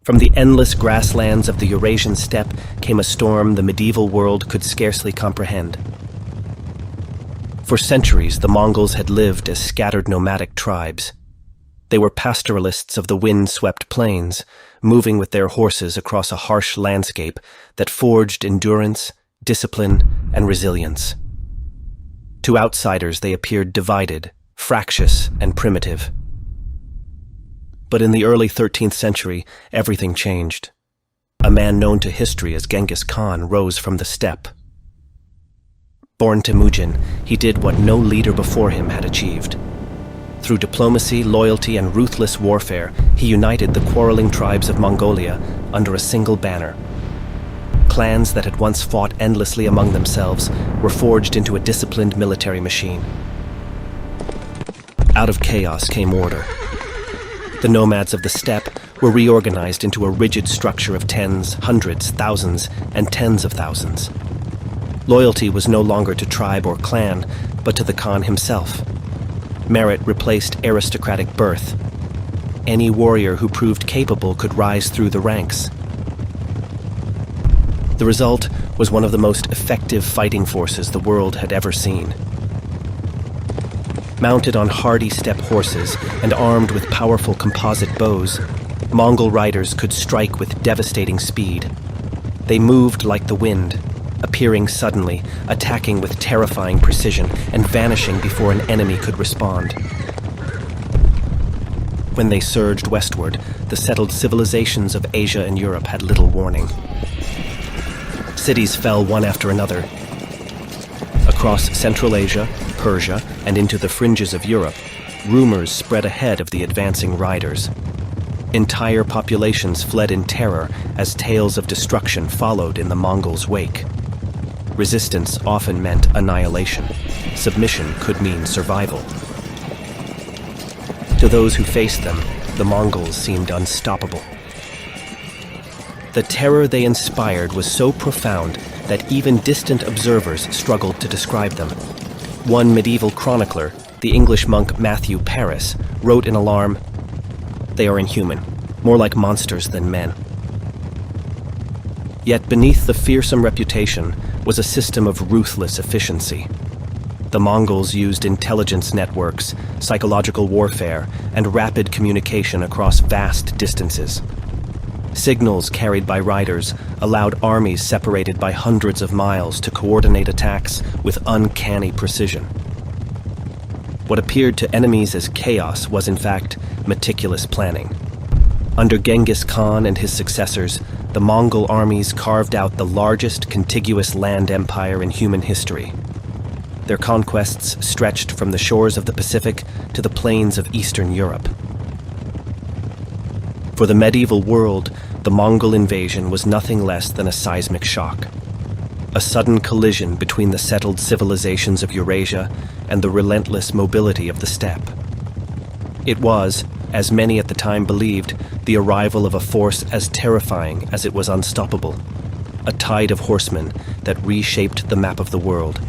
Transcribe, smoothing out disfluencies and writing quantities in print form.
From the endless grasslands of the Eurasian steppe came a storm the medieval world could scarcely comprehend. For centuries, the Mongols had lived as scattered nomadic tribes. They were pastoralists of the wind-swept plains, moving with their horses across a harsh landscape that forged endurance, discipline, and resilience. To outsiders, they appeared divided, fractious, and primitive. But in the early 13th century, everything changed. A man known to history as Genghis Khan rose from the steppe. Born Temujin, he did what no leader before him had achieved. Through diplomacy, loyalty, and ruthless warfare, he united the quarreling tribes of Mongolia under a single banner. Clans that had once fought endlessly among themselves were forged into a disciplined military machine. Out of chaos came order. The nomads of the steppe were reorganized into a rigid structure of tens, hundreds, thousands, and tens of thousands. Loyalty was no longer to tribe or clan, but to the Khan himself. Merit replaced aristocratic birth. Any warrior who proved capable could rise through the ranks. The result was one of the most effective fighting forces the world had ever seen. Mounted on hardy steppe horses and armed with powerful composite bows, Mongol riders could strike with devastating speed. They moved like the wind, appearing suddenly, attacking with terrifying precision, and vanishing before an enemy could respond. When they surged westward, the settled civilizations of Asia and Europe had little warning. Cities fell one after another. Across Central Asia, Persia, and into the fringes of Europe, rumors spread ahead of the advancing riders. Entire populations fled in terror as tales of destruction followed in the Mongols' wake. Resistance often meant annihilation. Submission could mean survival. To those who faced them, the Mongols seemed unstoppable. The terror they inspired was so profound that even distant observers struggled to describe them. One medieval chronicler, the English monk Matthew Paris, wrote in alarm, "They are inhuman, more like monsters than men." Yet beneath the fearsome reputation was a system of ruthless efficiency. The Mongols used intelligence networks, psychological warfare, and rapid communication across vast distances. Signals carried by riders allowed armies separated by hundreds of miles to coordinate attacks with uncanny precision. What appeared to enemies as chaos was in fact meticulous planning. Under Genghis Khan and his successors, the Mongol armies carved out the largest contiguous land empire in human history. Their conquests stretched from the shores of the Pacific to the plains of Eastern Europe. For the medieval world, the Mongol invasion was nothing less than a seismic shock. A sudden collision between the settled civilizations of Eurasia and the relentless mobility of the steppe. It was, as many at the time believed, the arrival of a force as terrifying as it was unstoppable, a tide of horsemen that reshaped the map of the world.